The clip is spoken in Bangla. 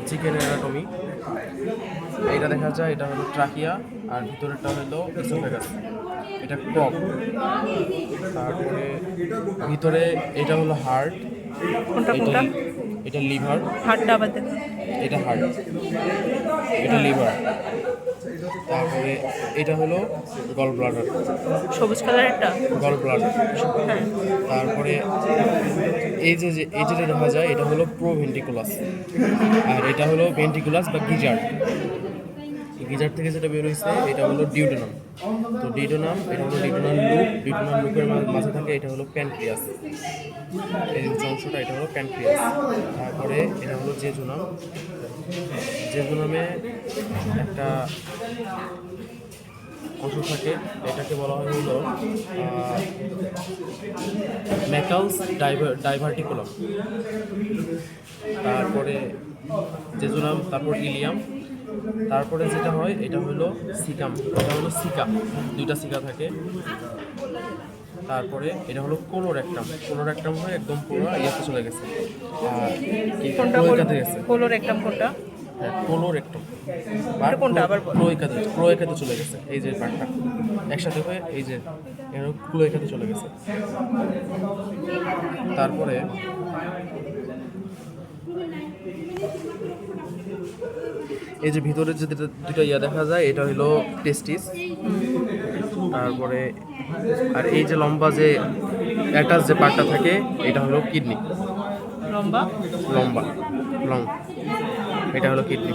Chicken anatomy. এটা দেখা যায়, এটা হলো ট্রাকিয়া, আর ভিতরেরটা হলো এসোফেগাস, এটা কক। তারপরে ভিতরে এটা হলো হার্ট, কোনটা এটা কোনটা? এটা লিভার, হাড়টা আবার দেখো। এটা হার্ট, এটা লিভার। তারপরে এটা হলো গল ব্লাডার, সবুজ কালারেরটা? Gall bladder. হ্যাঁ। তারপরে এই যেটা দেখা যায় এটা হলো প্রোভেন্ট্রিকুলাস, আর এটা হলো ভেন্ট্রিকুলাস বা গিজার। গিজার থেকে যেটা বের হয়েছে এটা হলো ডিউডেনাম। তো ডিউডেনাম, এটা হলো ডিউডেনাল লুপ, ডিউডেনাল লুপের মাঝে থাকে এটা হলো প্যানক্রিয়াস। এই যে অংশটা এটা হলো প্যানক্রিয়াস। তারপরে এটা হলো জেজুনাম। জেজুনামে একটা অংশ থাকে, এটাকে বলা হয় হলো ম্যাকালস ডাইভার্টিকুলাম। তারপরে জেজুনাম, তারপর ইলিয়াম। তারপরে যেটা হয় এটা হলো সিকাম, এটা হলো সিকা, দুইটা সিকা থাকে। তারপরে এটা হলো কোলোরেক্টাম। কোলোরেক্টাম হয়ে একদম পুরো ইয়াতে চলে গেছে, আর কোনটা ক্লোয়েকাতে গেছে। কোলোর একদম কোনটা? হ্যাঁ, কোলোরেক্টাম এটা কোনটা আবার বল? ক্লোয়েকাতে চলে গেছে, এই যে পার্টটা একসাথে হয়ে এই যে ক্লোয়েকাতে চলে গেছে। তারপরে এই যে ভিতরে যে দুটো ইয়া দেখা যায় এটা হলো টেস্টিস। তারপরে আর এই যে লম্বা যে অ্যাটাচ যে পার্টটা থাকে এটা হলো কিডনি। লম্বা লম্বা লং, এটা হলো কিডনি।